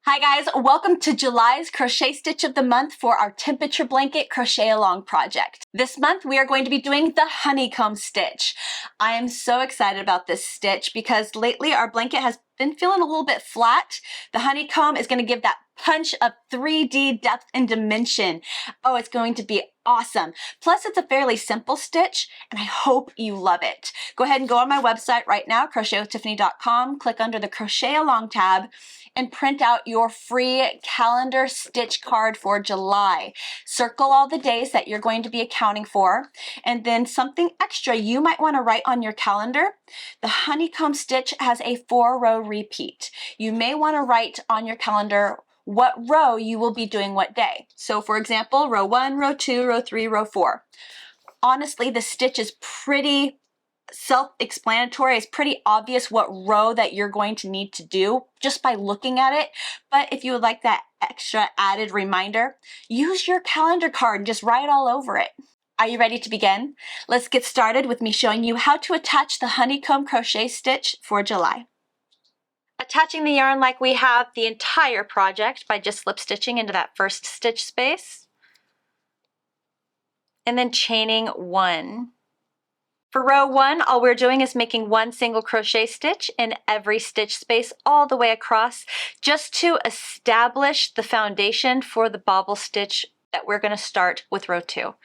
Hi guys, welcome to July's crochet stitch of the month for our temperature blanket crochet along project. This month we are going to be doing the honeycomb stitch. I am so excited about this stitch because lately our blanket has been feeling a little bit flat. The honeycomb is going to give that punch of 3D depth and dimension. Oh, it's going to be awesome. Plus it's a fairly simple stitch and I hope you love it. Go ahead and go on my website right now, crochetwithtiffany.com, click under the crochet along tab and print out your free calendar stitch card for July. Circle all the days that you're going to be accounting for, and then something extra you might want to write on your calendar. The honeycomb stitch has a 4-row repeat. You may want to write on your calendar what row you will be doing what day. So for example, row 1, row 2, row 3, row 4. Honestly, the stitch is pretty self-explanatory. It's pretty obvious what row that you're going to need to do just by looking at it. But if you would like that extra added reminder, use your calendar card and just write all over it. Are you ready to begin? Let's get started with me showing you how to attach the honeycomb crochet stitch for July. Attaching the yarn like we have the entire project by just slip stitching into that first stitch space and then chaining 1. For row 1, all we're doing is making 1 single crochet stitch in every stitch space all the way across, just to establish the foundation for the bobble stitch that we're going to start with row 2.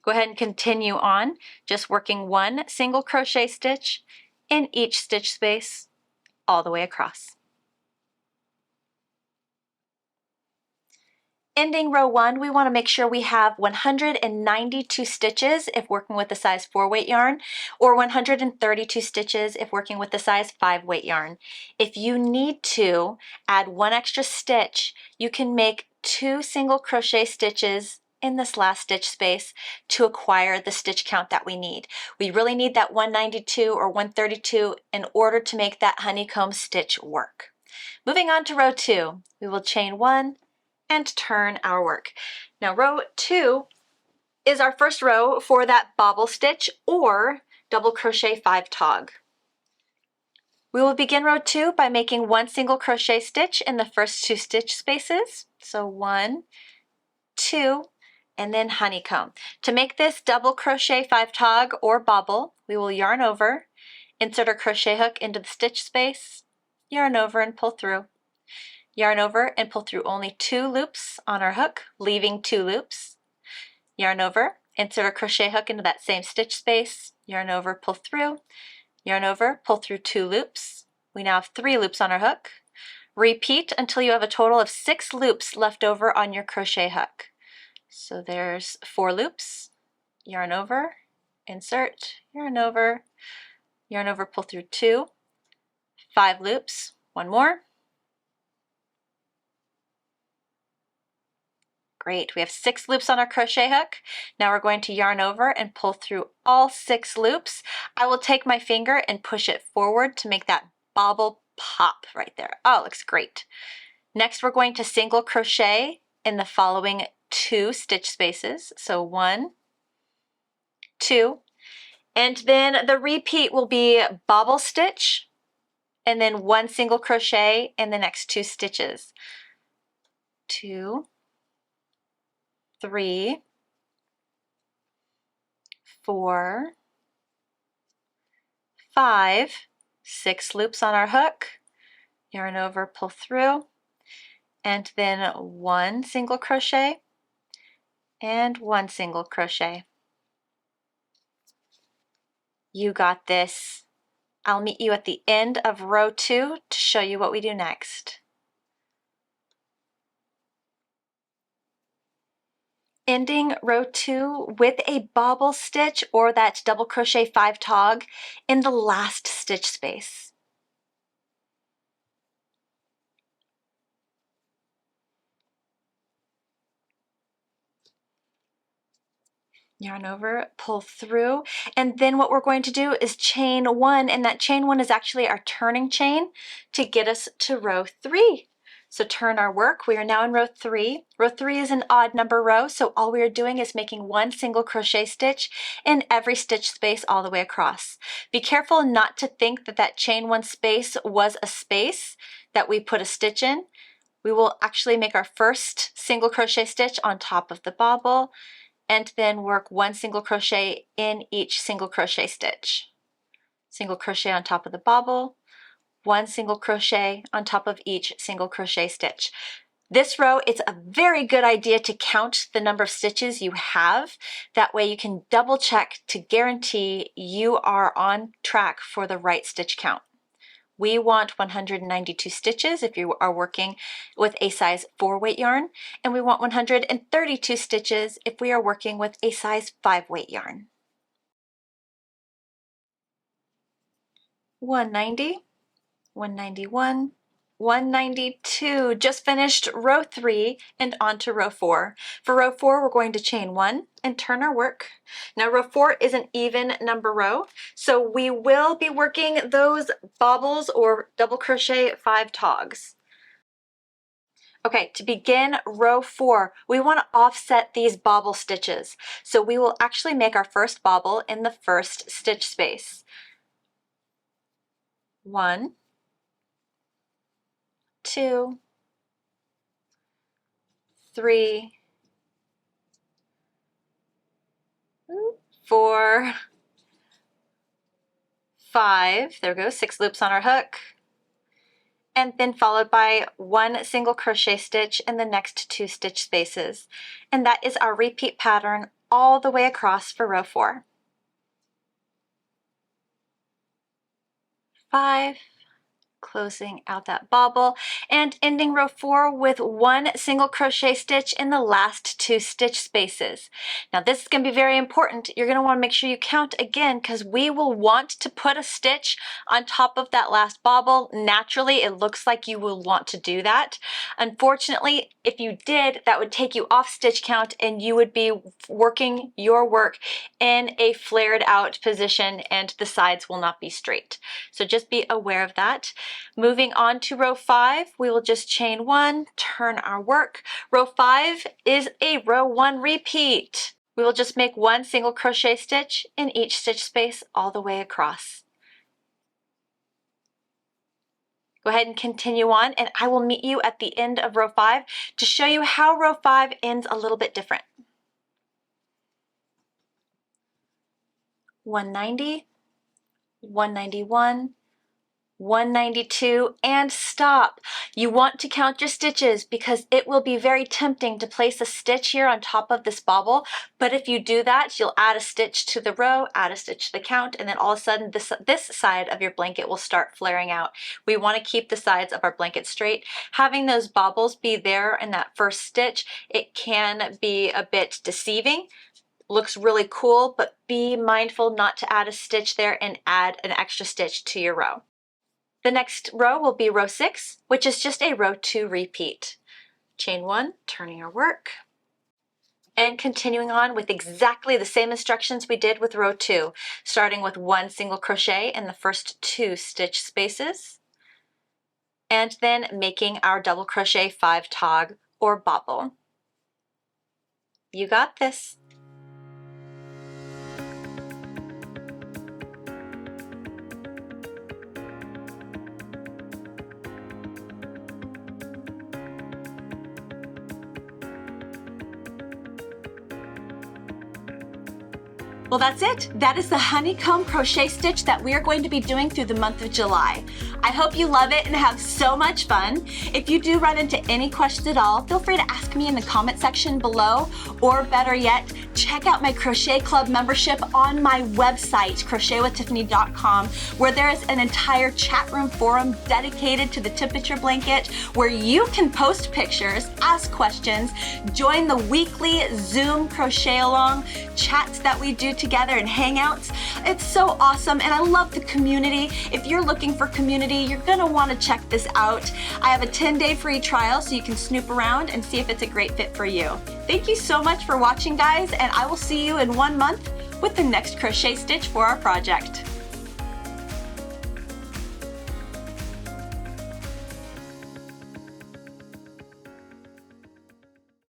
Go ahead and continue on, just working 1 single crochet stitch in each stitch space all the way across. Ending row 1, we want to make sure we have 192 stitches if working with the size 4 weight yarn, or 132 stitches if working with the size 5 weight yarn. If you need to add 1 extra stitch, you can make 2 single crochet stitches in this last stitch space to acquire the stitch count that we need. We really need that 192 or 132 in order to make that honeycomb stitch work. Moving on to row 2, we will chain 1 and turn our work. Now row 2 is our first row for that bobble stitch or double crochet 5 tog. We will begin row 2 by making 1 single crochet stitch in the first 2 stitch spaces. So 1, 2, and then honeycomb. To make this double crochet 5 tog or bobble, we will yarn over, insert our crochet hook into the stitch space, yarn over and pull through. Yarn over and pull through only 2 loops on our hook, leaving 2 loops. Yarn over, insert a crochet hook into that same stitch space, yarn over, pull through, yarn over, pull through 2 loops. We now have 3 loops on our hook. Repeat until you have a total of 6 loops left over on your crochet hook. So there's 4 loops, yarn over, insert, yarn over, pull through 2, 5 loops, 1 more. Great, we have 6 loops on our crochet hook. Now we're going to yarn over and pull through all 6 loops. I will take my finger and push it forward to make that bobble pop right there. Oh, looks great. Next we're going to single crochet in the following 2 stitch spaces. So 1, 2, and then the repeat will be bobble stitch and then 1 single crochet in the next 2 stitches. 2, 3, 4, 5, 6 loops on our hook, yarn over, pull through, and then 1 single crochet and 1 single crochet. You got this. I'll meet you at the end of row 2 to show you what we do next. Ending row 2 with a bobble stitch or that double crochet 5 tog in the last stitch space. Yarn over, pull through, and then what we're going to do is chain 1, and that chain 1 is actually our turning chain to get us to row 3. So turn our work. We are now in row 3. Row 3 is an odd number row, so all we are doing is making 1 single crochet stitch in every stitch space all the way across. Be careful not to think that that chain 1 space was a space that we put a stitch in. we will actually make our first single crochet stitch on top of the bobble and then work 1 single crochet in each single crochet stitch. Single crochet on top of the bobble, 1 single crochet on top of each single crochet stitch. This row, it's a very good idea to count the number of stitches you have. That way you can double check to guarantee you are on track for the right stitch count. We want 192 stitches if you are working with a size 4 weight yarn, and we want 132 stitches if we are working with a size 5 weight yarn. 190, 191, 192, just finished row 3 and on to row 4. For row 4, we're going to chain 1 and turn our work. Now row 4 is an even number row, so we will be working those bobbles or double crochet 5 togs. Okay, to begin row 4, we want to offset these bobble stitches. So we will actually make our first bobble in the first stitch space. 1, 2, 3, 4, 5, there we go, 6 loops on our hook, and then followed by 1 single crochet stitch in the next 2 stitch spaces. And that is our repeat pattern all the way across for row 4. 5, closing out that bobble, and ending row 4 with 1 single crochet stitch in the last 2 stitch spaces. Now this is going to be very important. You're going to want to make sure you count again because we will want to put a stitch on top of that last bobble. Naturally, it looks like you will want to do that. Unfortunately, if you did, that would take you off stitch count and you would be working your work in a flared out position and the sides will not be straight. So just be aware of that. Moving on to row 5, we will just chain 1, turn our work. Row 5 is a row 1 repeat. We will just make 1 single crochet stitch in each stitch space all the way across. Go ahead and continue on, and I will meet you at the end of row 5 to show you how row 5 ends a little bit different. 190, 191, 192, and stop. You want to count your stitches because it will be very tempting to place a stitch here on top of this bobble, but if you do that, you'll add a stitch to the row, add a stitch to the count, and then all of a sudden this side of your blanket will start flaring out. We want to keep the sides of our blanket straight. Having those bobbles be there in that first stitch, it can be a bit deceiving. Looks really cool, but be mindful not to add a stitch there and add an extra stitch to your row. The next row will be row 6, which is just a row 2 repeat. Chain 1, turning our work, and continuing on with exactly the same instructions we did with row 2, starting with 1 single crochet in the first 2 stitch spaces, and then making our double crochet 5 tog or bobble. You got this. Well, that's it. That is the honeycomb crochet stitch that we are going to be doing through the month of July. I hope you love it and have so much fun. If you do run into any questions at all, feel free to ask me in the comment section below, or better yet, check out my Crochet Club membership on my website, crochetwithtiffany.com, where there is an entire chat room forum dedicated to the temperature blanket, where you can post pictures, ask questions, join the weekly Zoom crochet along chats that we do together and hangouts. It's so awesome, and I love the community. If you're looking for community, you're gonna want to check this out. I have a 10-day free trial so you can snoop around and see if it's a great fit for you. Thank you so much for watching, guys, and I will see you in 1 month with the next crochet stitch for our project.